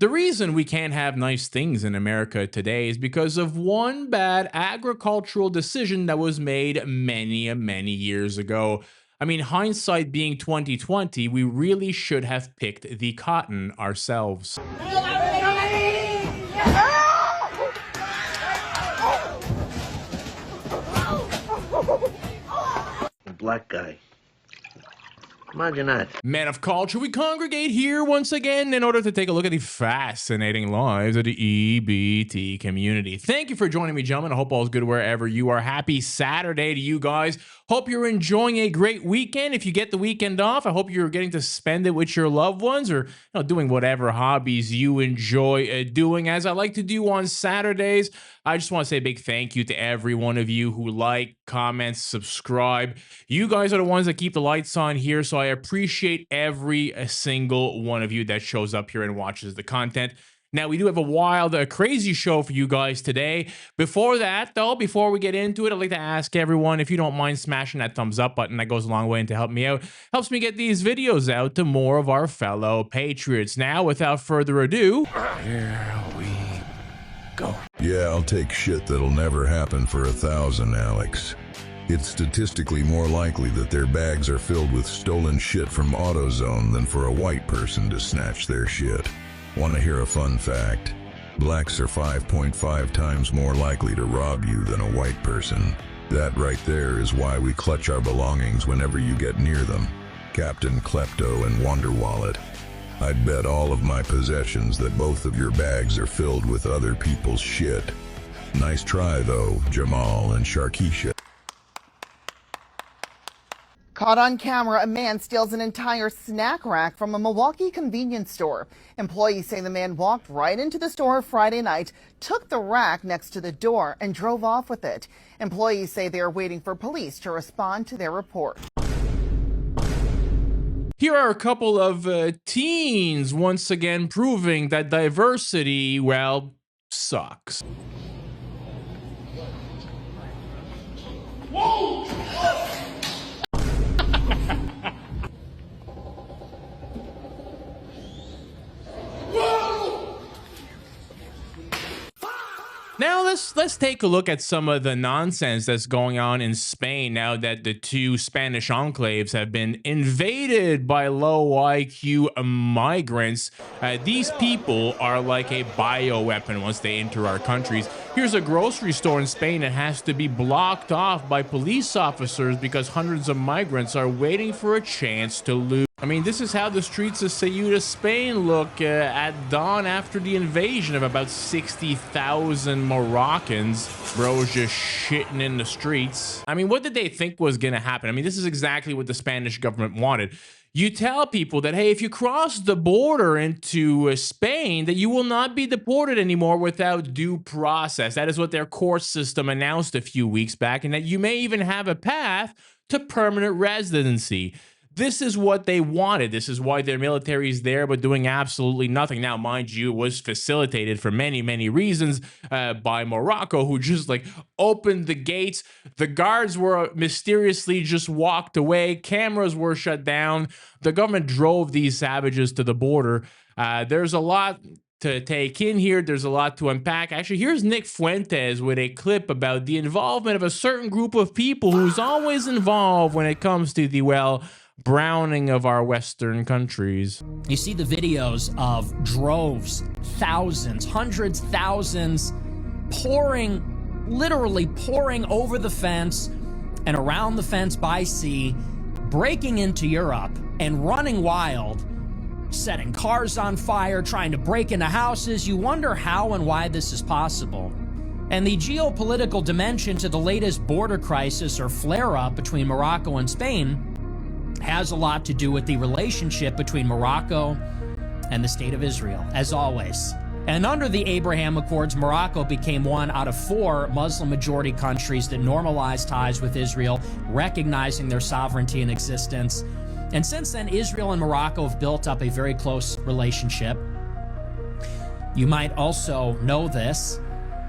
The reason we can't have nice things in America today is because of one bad agricultural decision that was made many years ago. I mean, hindsight being 2020, we really should have picked the cotton ourselves. Black guy. Imagine that. Men of culture, we congregate here once again in order to take a look at the fascinating lives of the EBT community. Thank you for joining me, gentlemen. I hope all's good wherever you are. Happy Saturday to you guys. Hope you're enjoying a great weekend. If you get the weekend off, I hope you're getting to spend it with your loved ones or doing whatever hobbies you enjoy doing. As I like to do on Saturdays, I just want to say a big thank you to every one of you who like, comment, subscribe. You guys are the ones that keep the lights on here, so I appreciate every single one of you that shows up here and watches the content. Now, we do have a wild, crazy show for you guys today. Before that, though, before we get into it, I'd like to ask everyone if you don't mind smashing that thumbs up button. That goes a long way and to help me out. Helps me get these videos out to more of our fellow patriots. Now, without further ado, here we go. Yeah, I'll take shit that'll never happen for 1,000, Alex. It's statistically more likely that their bags are filled with stolen shit from AutoZone than for a white person to snatch their shit. Want to hear a fun fact? Blacks are 5.5 times more likely to rob you than a white person. That right there is why we clutch our belongings whenever you get near them. Captain Klepto and Wonder Wallet. I'd bet all of my possessions that both of your bags are filled with other people's shit. Nice try though, Jamal and Sharkeisha. Caught on camera, a man steals an entire snack rack from a Milwaukee convenience store. Employees say the man walked right into the store Friday night, took the rack next to the door, and drove off with it. Employees say they are waiting for police to respond to their report. Here are a couple of teens once again proving that diversity, well, sucks. Whoa! Now let's take a look at some of the nonsense that's going on in Spain now that the two Spanish enclaves have been invaded by low IQ migrants. These people are like a bioweapon once they enter our countries. Here's a grocery store in Spain that has to be blocked off by police officers because hundreds of migrants are waiting for a chance to loot. I mean, this is how the streets of Ceuta, Spain look at dawn after the invasion of about 60,000 Moroccans. Bros just shitting in the streets. I mean, what did they think was going to happen? I mean, this is exactly what the Spanish government wanted. You tell people that, hey, if you cross the border into Spain, that you will not be deported anymore without due process. That is what their court system announced a few weeks back, and that you may even have a path to permanent residency. This is what they wanted. This is why their military is there, but doing absolutely nothing. Now, mind you, it was facilitated for many reasons by Morocco, who just like opened the gates. The guards were mysteriously just walked away. Cameras were shut down. The government drove these savages to the border. There's a lot to take in here. There's a lot to unpack. Actually, here's Nick Fuentes with a clip about the involvement of a certain group of people who's always involved when it comes to the, well, browning of our Western countries. You see the videos of droves, thousands, hundreds, thousands, literally pouring over the fence and around the fence by sea, breaking into Europe and running wild, setting cars on fire, trying to break into houses. You wonder how and why this is possible. And the geopolitical dimension to the latest border crisis or flare-up between Morocco and Spain has a lot to do with the relationship between Morocco and the State of Israel, as always. And under the Abraham Accords, Morocco became one out of 4 Muslim-majority countries that normalized ties with Israel, recognizing their sovereignty and existence. And since then, Israel and Morocco have built up a very close relationship. You might also know this,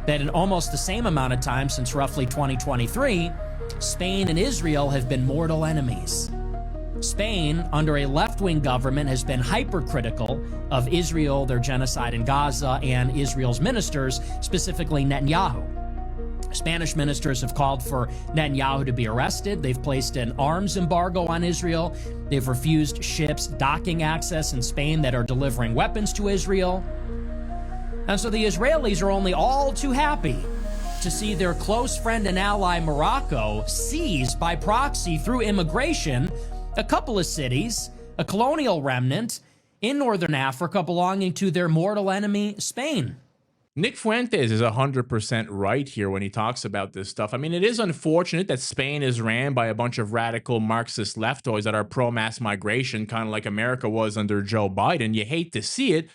that in almost the same amount of time, since roughly 2023, Spain and Israel have been mortal enemies. Spain, under a left-wing government, has been hypercritical of Israel, their genocide in Gaza, and Israel's ministers, specifically Netanyahu. Spanish ministers have called for Netanyahu to be arrested. They've placed an arms embargo on Israel. They've refused ships docking access in Spain that are delivering weapons to Israel. And so the Israelis are only all too happy to see their close friend and ally Morocco seize by proxy through immigration a couple of cities, a colonial remnant in northern Africa belonging to their mortal enemy, Spain. Nick Fuentes is 100% right here when he talks about this stuff. I mean, it is unfortunate that Spain is ran by a bunch of radical Marxist leftoids that are pro-mass migration, kind of like America was under Joe Biden. You hate to see it.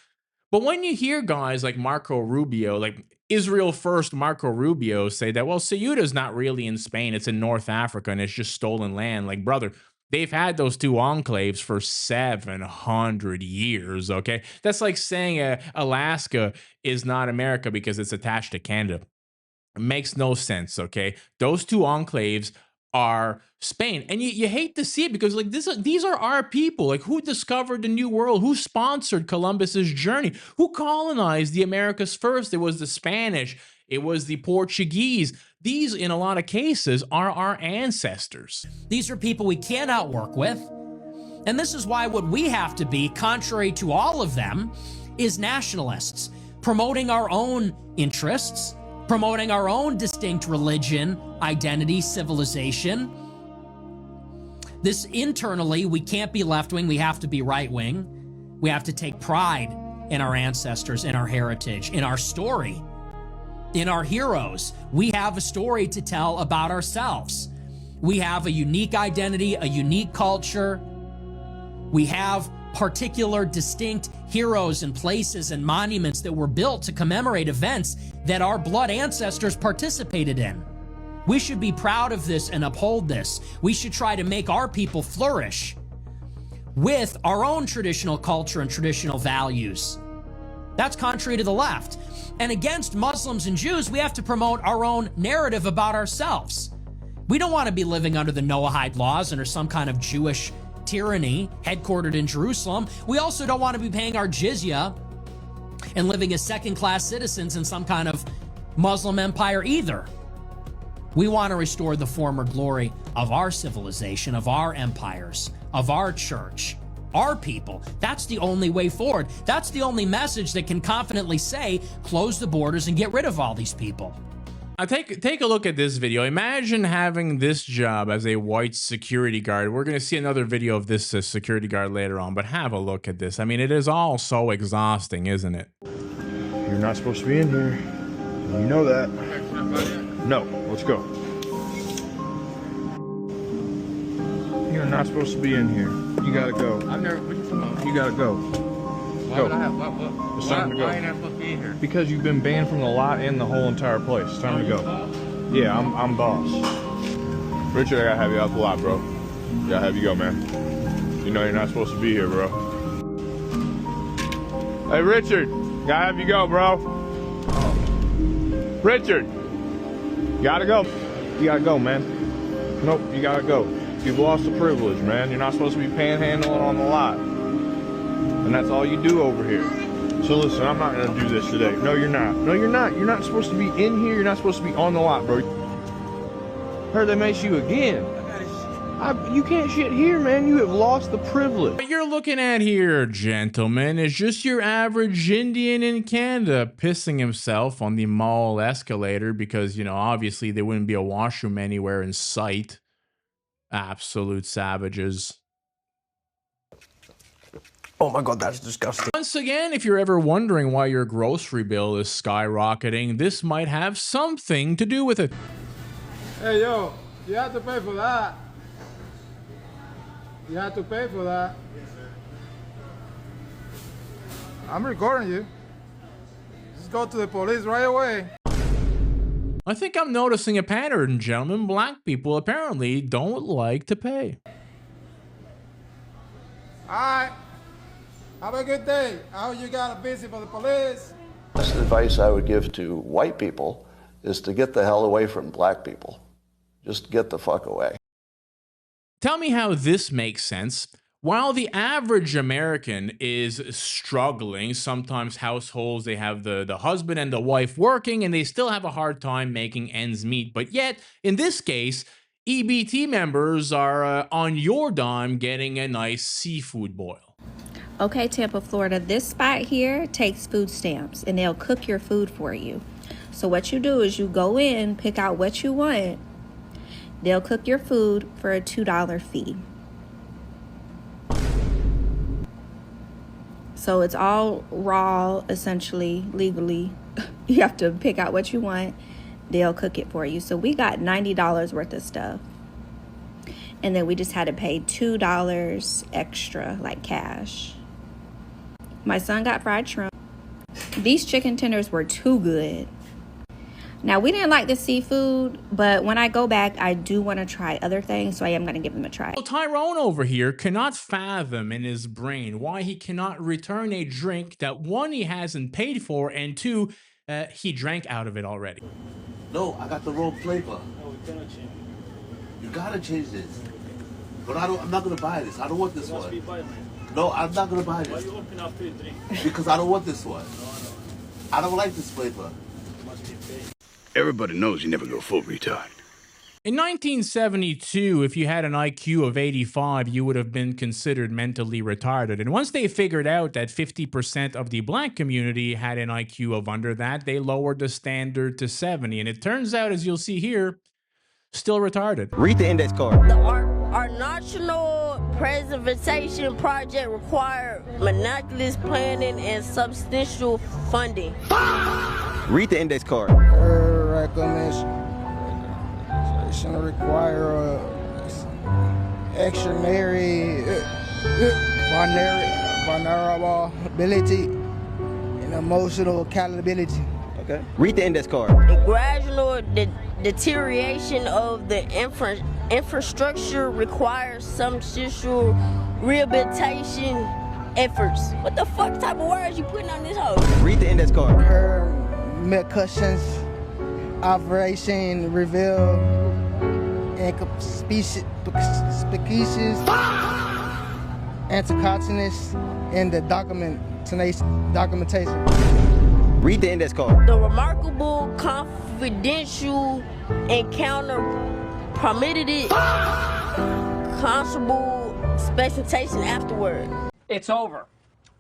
But when you hear guys like Marco Rubio, like Israel First Marco Rubio, say that, well, Ceuta is not really in Spain, it's in North Africa and it's just stolen land. Like, brother, they've had those two enclaves for 700 years, okay? That's like saying Alaska is not America because it's attached to Canada. It makes no sense, okay? Those two enclaves are Spain. And you hate to see it because like these are our people. Like, who discovered the New World? Who sponsored Columbus's journey? Who colonized the Americas first? It was the Spanish. It was the Portuguese. These, in a lot of cases, are our ancestors. These are people we cannot work with. And this is why what we have to be, contrary to all of them, is nationalists, promoting our own interests, promoting our own distinct religion, identity, civilization. This internally, we can't be left-wing, we have to be right-wing. We have to take pride in our ancestors, in our heritage, in our story, in our heroes. We have a story to tell about ourselves. We have a unique identity, a unique culture. We have particular distinct heroes and places and monuments that were built to commemorate events that our blood ancestors participated in. We should be proud of this and uphold this. We should try to make our people flourish with our own traditional culture and traditional values. That's contrary to the left. And against Muslims and Jews, we have to promote our own narrative about ourselves. We don't want to be living under the Noahide laws, under some kind of Jewish tyranny headquartered in Jerusalem. We also don't want to be paying our jizya and living as second-class citizens in some kind of Muslim empire either. We want to restore the former glory of our civilization, of our empires, of our church, our people. That's the only way forward. That's the only message that can confidently say, close the borders and get rid of all these people. Now take a look at this video. Imagine having this job as a white security guard. We're going to see another video of this security guard later on, but have a look at this. I mean, it is all so exhausting, isn't it? You're not supposed to be in here. You know that. No, let's go. You're not supposed to be in here. You gotta go. I've never put you from. You gotta go. Why Go. would I have? What? It's time to go. Why ain't I supposed to be in here? Because you've been banned from the lot and the whole entire place. It's time to go. Yeah, I'm boss. Richard, I gotta have you out the lot, bro. Gotta have you go, man. You know you're not supposed to be here, bro. Hey, Richard, gotta have you go, bro. Richard, gotta go. You gotta go, man. Nope, you gotta go. You've lost the privilege, man. You're not supposed to be panhandling on the lot. And that's all you do over here. So listen, I'm not gonna do this today. No, you're not. No, you're not. You're not supposed to be in here. You're not supposed to be on the lot, bro. Heard they mace you again. You can't shit here, man. You have lost the privilege. What you're looking at here, gentlemen, is just your average Indian in Canada pissing himself on the mall escalator because, you know, obviously there wouldn't be a washroom anywhere in sight. Absolute savages. Oh my God, that's disgusting. Once again, if you're ever wondering why your grocery bill is skyrocketing, this might have something to do with it. Hey, yo, you have to pay for that. You have to pay for that. Yes, sir. I'm recording you. Just go to the police right away. I think I'm noticing a pattern, gentlemen. Black people apparently don't like to pay. All right. Have a good day. I hope you got a busy for the police. The best advice I would give to white people is to get the hell away from black people. Just get the fuck away. Tell me how this makes sense. While the average American is struggling, sometimes households, they have the husband and the wife working and they still have a hard time making ends meet. But yet, in this case, EBT members are on your dime getting a nice seafood boil. Okay, Tampa, Florida, this spot here takes food stamps and they'll cook your food for you. So what you do is you go in, pick out what you want. They'll cook your food for a $2 fee. So it's all raw, essentially, legally. You have to pick out what you want. They'll cook it for you. So we got $90 worth of stuff. And then we just had to pay $2 extra, like cash. My son got fried shrimp. These chicken tenders were too good. Now, we didn't like the seafood, but when I go back, I do want to try other things, so I am going to give them a try. Well, Tyrone over here cannot fathom in his brain why he cannot return a drink that, one, he hasn't paid for, and two, he drank out of it already. No, I got the wrong flavor. No, we cannot change. You gotta change this. But I'm not gonna buy this. I don't want this Must be one. buy, man. No, I'm not gonna buy Why this. you open after you drink? Because I don't want this one. No. I don't like this flavor. Must be paid. Everybody knows you never go full retard. In 1972, if you had an IQ of 85, you would have been considered mentally retarded. And once they figured out that 50% of the black community had an IQ of under that, they lowered the standard to 70. And it turns out, as you'll see here, still retarded. Read the index card. Our national preservation project required meticulous planning and substantial funding. Read the index card. Recommendation require extraordinary vulnerability and emotional accountability. Okay. Read the index card. Gradual deterioration of the infrastructure requires some social rehabilitation efforts. What the fuck type of words you putting on this hoe? Read the index card. Concussions, operation reveal, and species, anticontinence, and the documentation. Read the index card. The remarkable confidential encounter permitted it constable specification afterward. It's over.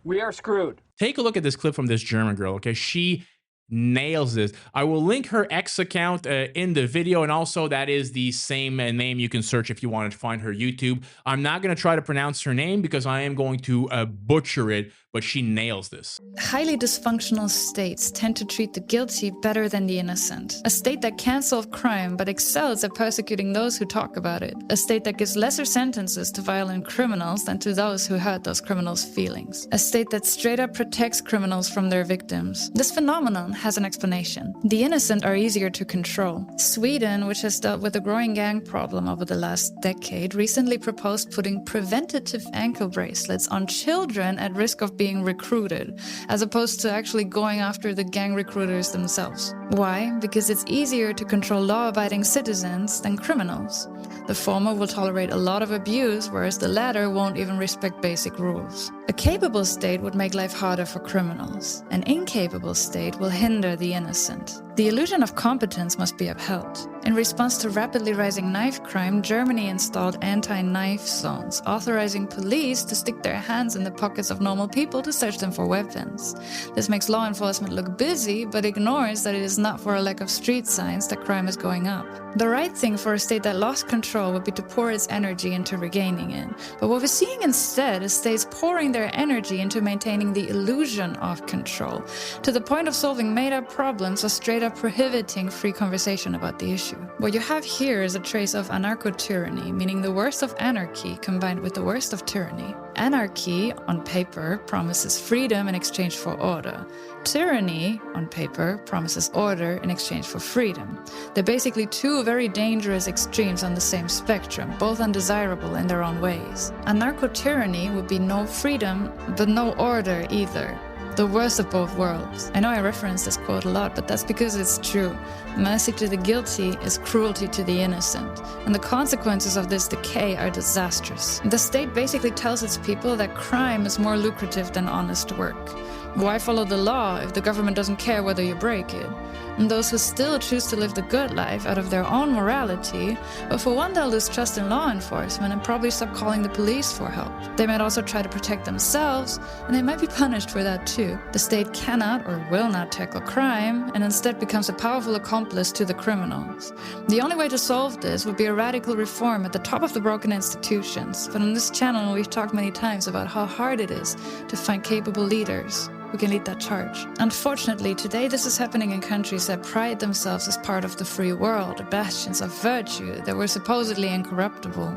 We are screwed. Take a look at this clip from this German girl, okay? She nails this. I will link her X account in the video, and also that is the same name you can search if you wanted to find her YouTube. I'm not going to try to pronounce her name because I am going to butcher it, but she nails this. Highly dysfunctional states tend to treat the guilty better than the innocent. A state that can't solve crime but excels at persecuting those who talk about it. A state that gives lesser sentences to violent criminals than to those who hurt those criminals' feelings. A state that straight up protects criminals from their victims. This phenomenon has an explanation. The innocent are easier to control. Sweden, which has dealt with a growing gang problem over the last decade, recently proposed putting preventative ankle bracelets on children at risk of being recruited, as opposed to actually going after the gang recruiters themselves. Why? Because it's easier to control law-abiding citizens than criminals. The former will tolerate a lot of abuse, whereas the latter won't even respect basic rules. A capable state would make life harder for criminals. An incapable state will hinder the innocent. The illusion of competence must be upheld. In response to rapidly rising knife crime, Germany installed anti-knife zones, authorizing police to stick their hands in the pockets of normal people to search them for weapons. This makes law enforcement look busy, but ignores that it is not for a lack of street signs that crime is going up. The right thing for a state that lost control would be to pour its energy into regaining it. But what we're seeing instead is states pouring their energy into maintaining the illusion of control, to the point of solving made-up problems or straight up prohibiting free conversation about the issue. What you have here is a trace of anarcho-tyranny, meaning the worst of anarchy combined with the worst of tyranny. Anarchy, on paper, promises freedom in exchange for order. Tyranny, on paper, promises order in exchange for freedom. They're basically two very dangerous extremes on the same spectrum, both undesirable in their own ways. Anarcho-tyranny would be no freedom, but no order either. the worst of both worlds. I know I reference this quote a lot, but that's because it's true. Mercy to the guilty is cruelty to the innocent, and the consequences of this decay are disastrous. The state basically tells its people that crime is more lucrative than honest work. Why follow the law if the government doesn't care whether you break it? And those who still choose to live the good life out of their own morality, well, for one, they'll lose trust in law enforcement and probably stop calling the police for help. They might also try to protect themselves, and they might be punished for that too. The state cannot or will not tackle crime, and instead becomes a powerful accomplice to the criminals. The only way to solve this would be a radical reform at the top of the broken institutions. But on this channel, we've talked many times about how hard it is to find capable leaders who can lead that charge. Unfortunately, today this is happening in countries that pride themselves as part of the free world, bastions of virtue that were supposedly incorruptible.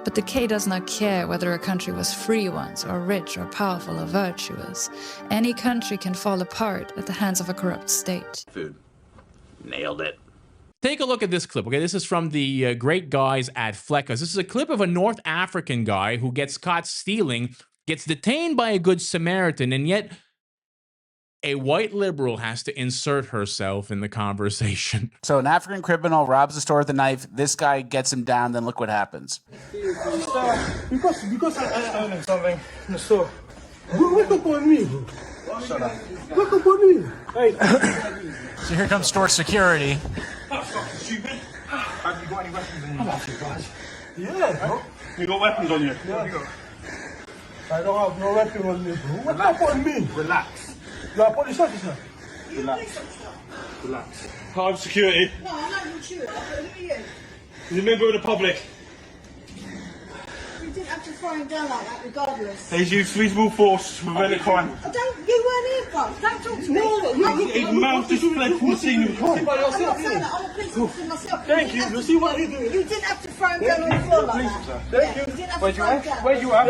But decay does not care whether a country was free once, or rich, or powerful, or virtuous. Any country can fall apart at the hands of a corrupt state. Food. Nailed it. Take a look at this clip, okay? This is from the great guys at Fleckers. This is a clip of a North African guy who gets caught stealing, gets detained by a Good Samaritan, and yet a white liberal has to insert herself in the conversation. So an African criminal robs a store with a knife. This guy gets him down. Then look what happens. Because I own something in the store. Wake up on me, bro. Shut up. Wake up on me. Hey. So here comes store security. That's fucking stupid. Have you got any weapons on you? I'm actually guys. Yeah, bro. You got weapons on you? Yeah. I don't have no weapon on me, bro. Wake up on me. Relax. You're a police officer. Relax. Relax. I'm security. No, I'm not even security. Who are you? He's a member of the public. You didn't have to throw him down like that, regardless. He's used reasonable force to prevent a crime. You weren't here, folks. Don't talk to me. No, he's mouth just fled from the scene of the crime. I'm not saying that. I'm a police officer myself. Thank you. You see what he's doing? You didn't have to throw him down on the floor like that. Thank you. You didn't have to throw him down. Where you at?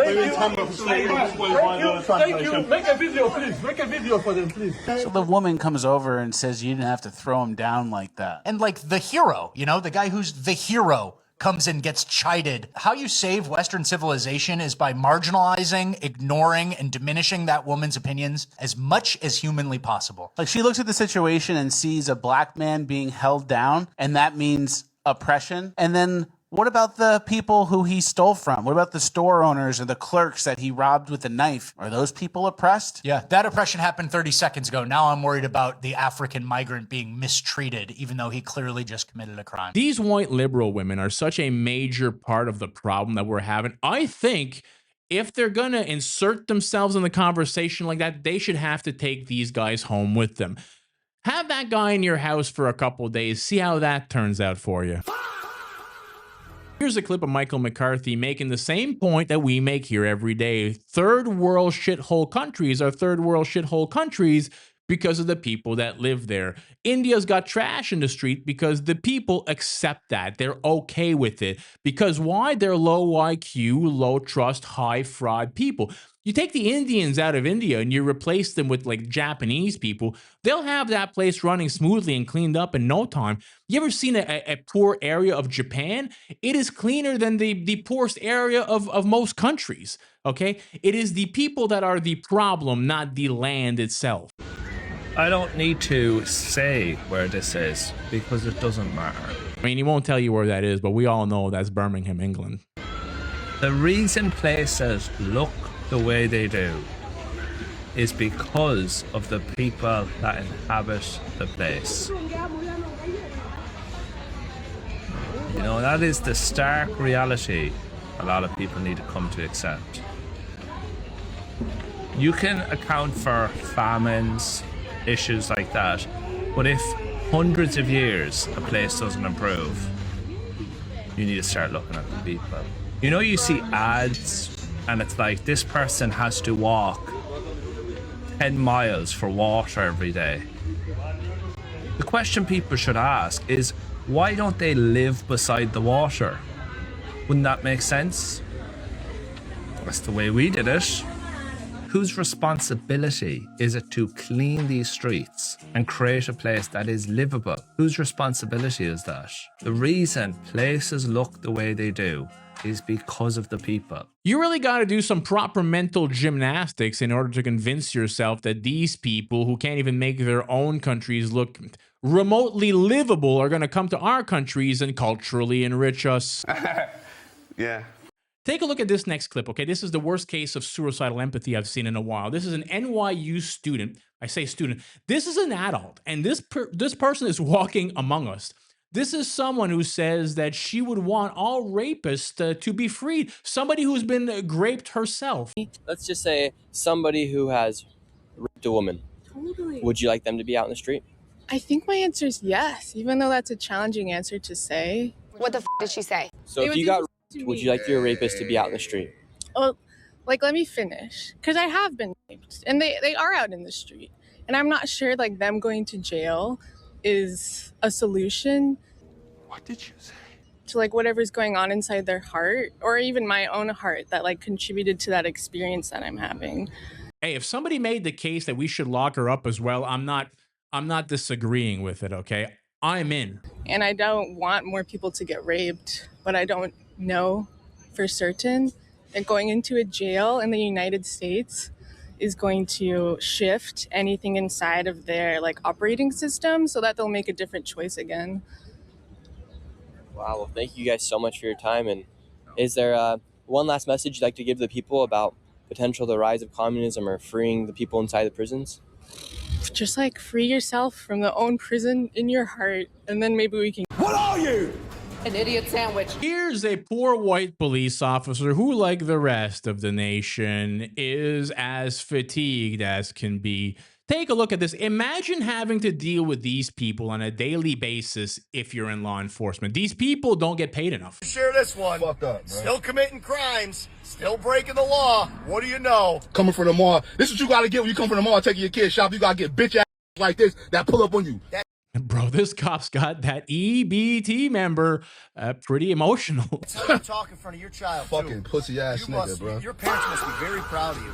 Thank you. Make a video, please. Make a video for them, please. So the woman comes over and says you didn't have to throw him down like that. And like the hero, you know, the guy who's the hero comes and gets chided. How you save Western civilization is by marginalizing, ignoring, and diminishing that woman's opinions as much as humanly possible. Like she looks at the situation and sees a black man being held down, and that means oppression. And then what about the people who he stole from? What about the store owners or the clerks that he robbed with a knife? Are those people oppressed? Yeah, that oppression happened 30 seconds ago. Now I'm worried about the African migrant being mistreated, even though he clearly just committed a crime. These white liberal women are such a major part of the problem that we're having. I think if they're going to insert themselves in the conversation like that, they should have to take these guys home with them. Have that guy in your house for a couple of days. See how that turns out for you. Here's a clip of Michael McCarthy making the same point that we make here every day. Third world shithole countries are third world shithole countries because of the people that live there. India's got trash in the street because the people accept that. They're okay with it. Because why? They're low IQ, low trust, high fraud people. You take the Indians out of India and you replace them with like Japanese people, they'll have that place running smoothly and cleaned up in no time. You ever seen a poor area of Japan? It is cleaner than the poorest area of most countries, okay? It is the people that are the problem, not the land itself. I don't need to say where this is because it doesn't matter. I mean, he won't tell you where that is, but we all know that's Birmingham, England. The reason places look the way they do is because of the people that inhabit the place. You know, that is the stark reality a lot of people need to come to accept. You can account for famines, issues like that, but if hundreds of years a place doesn't improve, you need to start looking at the people. You know, you see ads and it's like this person has to walk 10 miles for water every day. The question people should ask is, why don't they live beside the water? Wouldn't that make sense? That's the way we did it. Whose responsibility is it to clean these streets and create a place that is livable? Whose responsibility is that? The reason places look the way they do is because of the people. You really got to do some proper mental gymnastics in order to convince yourself that these people who can't even make their own countries look remotely livable are going to come to our countries and culturally enrich us. Yeah. Take a look at this next clip, okay? This is the worst case of suicidal empathy I've seen in a while. This is an NYU student. I say student. This is an adult, and this person is walking among us. This is someone who says that she would want all rapists to be freed. Somebody who's been raped herself. Let's just say somebody who has raped a woman. Totally. Would you like them to be out in the street? I think my answer is yes, even though that's a challenging answer to say. What the f did she say? So if you got raped, would you like your rapist to be out in the street? Well, like, let me finish. Because I have been raped, and they are out in the street. And I'm not sure, like, them going to jail is a solution. What did you say? To, like, whatever's going on inside their heart, or even my own heart that, like, contributed to that experience that I'm having. Hey, if somebody made the case that we should lock her up as well, I'm not disagreeing with it, okay? I'm in. And I don't want more people to get raped, but I don't know for certain that going into a jail in the United States is going to shift anything inside of their, like, operating system so that they'll make a different choice again. Wow, well, thank you guys so much for your time. And is there one last message you'd like to give the people about potential the rise of communism or freeing the people inside the prisons? Just, like, free yourself from the own prison in your heart, and then maybe we can... What are you? An idiot sandwich. Here's a poor white police officer who, like the rest of the nation, is as fatigued as can be. Take a look at this. Imagine having to deal with these people on a daily basis if you're in law enforcement. These people don't get paid enough. Share this one. Fucked up, bro. Still committing crimes, still breaking the law. What do you know? Coming from the mall. This is what you gotta get when you come from the mall taking your kid shop. You gotta get bitch ass like this that pull up on you. Bro, this cop's got that EBT member pretty emotional. That's how you talk in front of your child, Fucking pussy ass nigga, bro. Your parents must be very proud of you.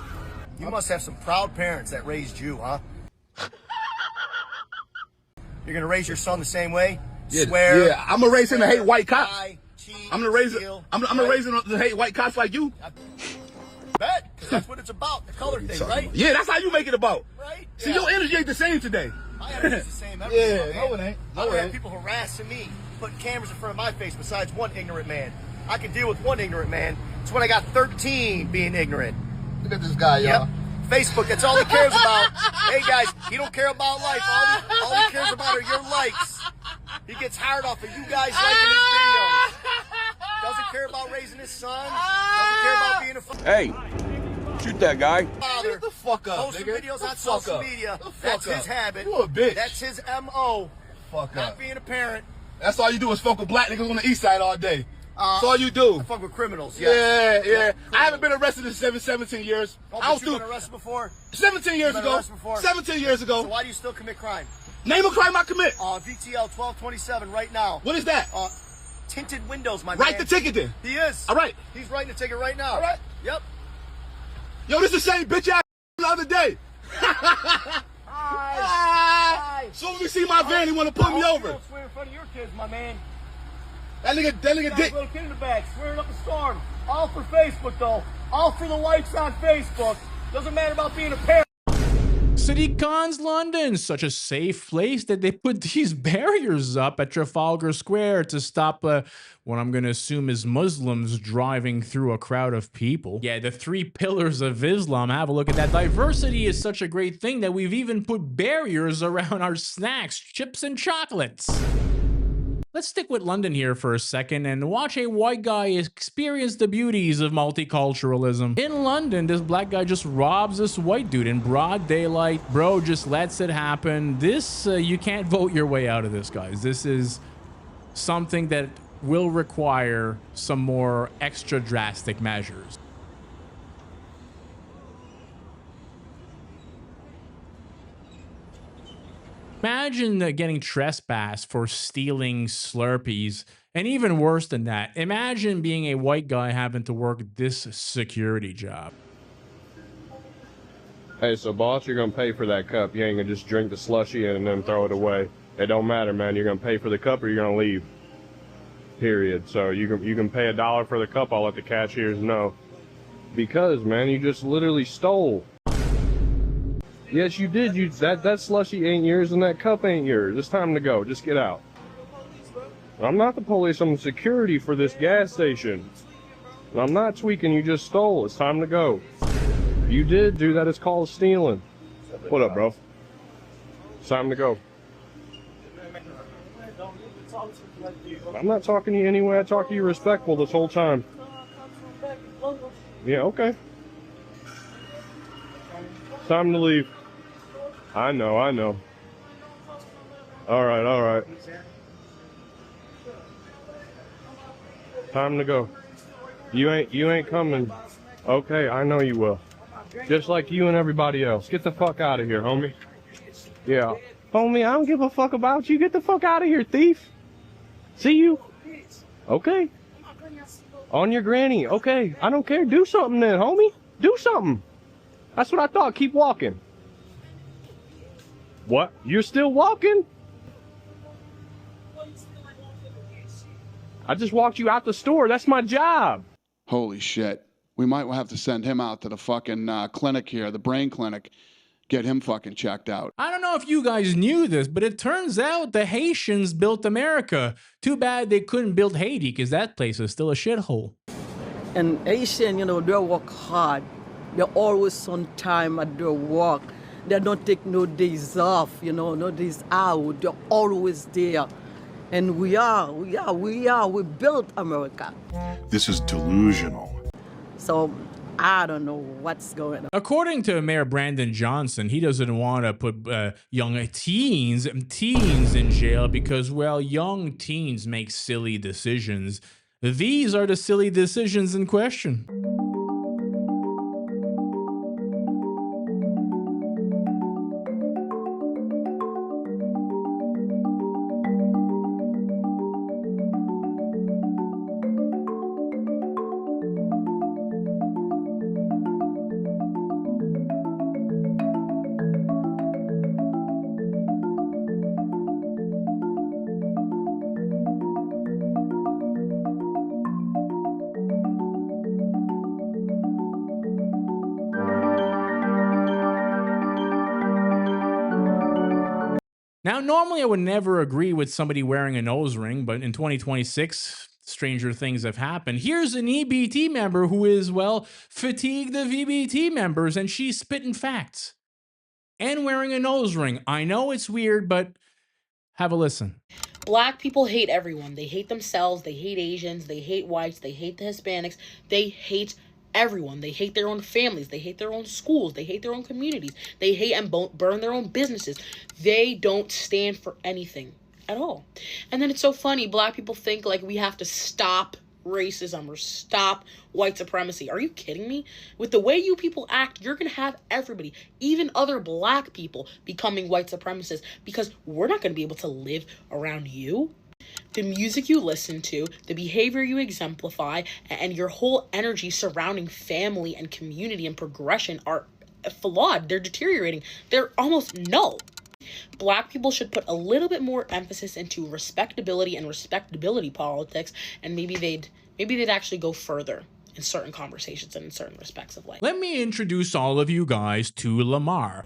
You must have some proud parents that raised you, huh? You're gonna raise your son the same way? Yeah, Swear. yeah. I'm gonna raise him to hate white cops. Lie, cheat, I'm gonna raise steal, I'm gonna raise him to hate white cops like you. Bet, because that's what it's about, the color thing, right? Yeah, that's how you make it about. Right? See, Yeah. your energy ain't the same today. My energy's the same every Yeah, day, man. no it ain't. I No don't it have ain't. people harassing me, putting cameras in front of my face besides one ignorant man. I can deal with one ignorant man. It's when I got 13 being ignorant. Look at this guy, y'all. Yep. Facebook, that's all he cares about. Hey guys, he don't care about life. All he cares about are your likes. He gets hired off of you guys liking his videos. Doesn't care about raising his son. Doesn't care about being a Hey, shoot that guy. father. Get the fuck up, Posting nigga. videos The on fuck social up. media. The fuck That's up. his habit. You a bitch. That's his MO. Fuck Not up. being a parent. That's all you do is fuck with black niggas on the east side all day. That's all you do. I fuck with criminals. Yeah, Yes. yeah. I haven't been arrested in 17 years. Oh, I was but you've through been arrested before? 17 years You've been ago. arrested before? 17 years ago. So why do you still commit crime? Name a crime I commit. VTL 1227 right now. What is that? Tinted windows, my man. Write the ticket then. He is. All right. He's writing the ticket right now. All right. Yep. Yo, this is the same bitch ass the other day. Hi. Soon as he see my van, he want to pull me You over. don't swear in front of your kids, my man. That nigga You got dick. a little kid in the back, swearing up a storm. All for Facebook, though. All for the likes on Facebook. Doesn't matter about being a parent. City cons London, such a safe place that they put these barriers up at Trafalgar Square to stop what I'm going to assume is Muslims driving through a crowd of people. Yeah, the 3 pillars of Islam. Have a look at that. Diversity is such a great thing that we've even put barriers around our snacks, chips and chocolates. Let's stick with London here for a second and watch a white guy experience the beauties of multiculturalism. In London, this black guy just robs this white dude in broad daylight. Bro just lets it happen. This, you can't vote your way out of this, guys. This is something that will require some more extra drastic measures. Imagine getting trespassed for stealing Slurpees. And even worse than that, imagine being a white guy having to work this security job. Hey, so boss, you're gonna pay for that cup. You ain't gonna just drink the slushy and then throw it away. It don't matter, man. You're gonna pay for the cup or you're gonna leave. period. So you can pay $1 for the cup. I'll let the cashiers know. Because, man, you just literally stole. Yes, you did. That slushy ain't yours and that cup ain't yours. It's time to go. Just get out. I'm not the police. I'm the security for this gas station. And I'm not tweaking. You just stole. It's time to go. You did do that. It's called stealing. What up, bro? It's time to go. I'm not talking to you anyway. I talk to you respectful this whole time. Yeah, okay. Time to leave. I know. All right. Time to go. You ain't coming. Okay, I know you will. Just like you and everybody else. Get the fuck out of here, homie. Yeah. Homie, I don't give a fuck about you. Get the fuck out of here, thief. See you. Okay. On your granny. Okay. I don't care. Do something then, homie. Do something. That's what I thought. Keep walking. What? You're still walking? I just walked you out the store. That's my job. Holy shit. We might have to send him out to the fucking clinic here, the brain clinic. Get him fucking checked out. I don't know if you guys knew this, but it turns out the Haitians built America. Too bad they couldn't build Haiti, because that place is still a shithole. And Haitian, you know, they work hard. They're always on time at their work. They don't take no days off, you know, no days out. They're always there. And we built America. This is delusional. So I don't know what's going on. According to Mayor Brandon Johnson, he doesn't want to put young teens in jail because, well, young teens make silly decisions. These are the silly decisions in question. Now, normally I would never agree with somebody wearing a nose ring, but in 2026, stranger things have happened. Here's an EBT member who is, well, fatigued of EBT members, and she's spitting facts. And wearing a nose ring. I know it's weird, but have a listen. Black people hate everyone. They hate themselves. They hate Asians. They hate whites. They hate the Hispanics. They hate everyone. They hate their own families. They hate their own schools. They hate their own communities. They hate and burn their own businesses. They don't stand for anything at all. And then it's so funny. Black people think like we have to stop racism or stop white supremacy. Are you kidding me? With the way you people act, you're going to have everybody, even other black people, becoming white supremacists because we're not going to be able to live around you. The music you listen to, the behavior you exemplify, and your whole energy surrounding family and community and progression are flawed. They're deteriorating. They're almost null. Black people should put a little bit more emphasis into respectability and respectability politics, and maybe they'd actually go further in certain conversations and in certain respects of life. Let me introduce all of you guys to Lamar.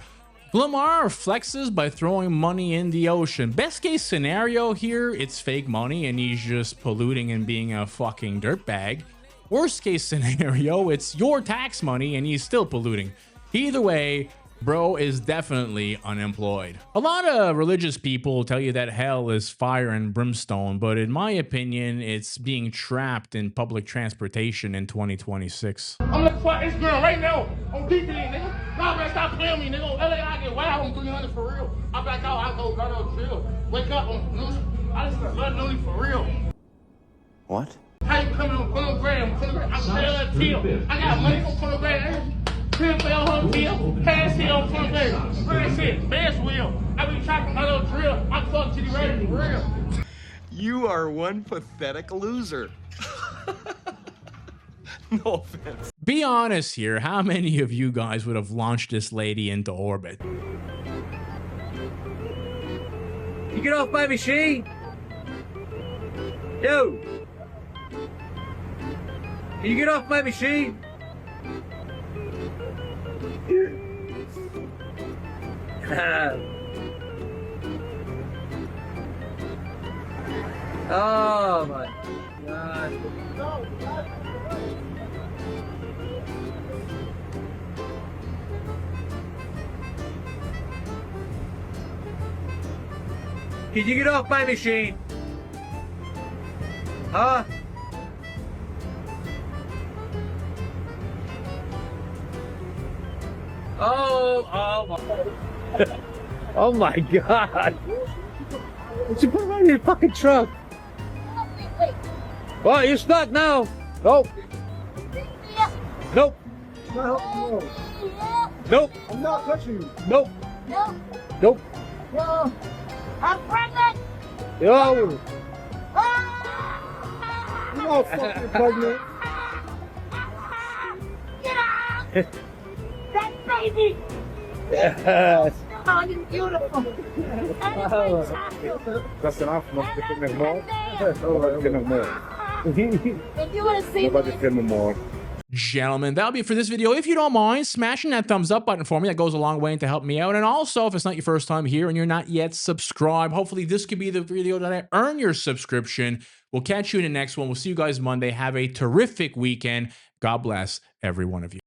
Lamar flexes by throwing money in the ocean. Best case scenario here, it's fake money and he's just polluting and being a fucking dirtbag. Worst case scenario, it's your tax money and he's still polluting. Either way, bro is definitely unemployed. A lot of religious people tell you that hell is fire and brimstone, but in my opinion, it's being trapped in public transportation in 2026. I'm looking for Instagram right now on DP, nigga. Y'all better stop playing me, nigga. On LA, I get wild on 300 for real. I back out, I go chill. Wake up on news. I just love Newly for real. What? How you coming on Pornogram? I'm selling a deal. I got money for Pornogram. Pimp for your hotel, pass here on Pornogram. Where that shit? Best wheel. I be tracking my little drill. I fuck to the ready for real. You are one pathetic loser. No offense. Be honest here, how many of you guys would have launched this lady into orbit? You get off my machine? Yo, Can you get off my machine? Oh my God. Can you get off my machine? Huh? Oh my. Oh my God. What'd you put him in your fucking truck? Well, you're stuck now. Nope. Nope. No. Nope. I'm not touching you. Nope. No. Nope. No. I'm pregnant. Yo. You're not fucking pregnant. Get out. That baby. Yes. Oh, you're beautiful. That's enough. Nog nog more. Nog more. If you want to see Nobody more. Gentlemen, that'll be it for this video. If you don't mind, smashing that thumbs up button for me. That goes a long way to help me out. And also, if it's not your first time here and you're not yet subscribed, hopefully this could be the video that I earn your subscription. We'll catch you in the next one. We'll see you guys Monday. Have a terrific weekend. God bless every one of you.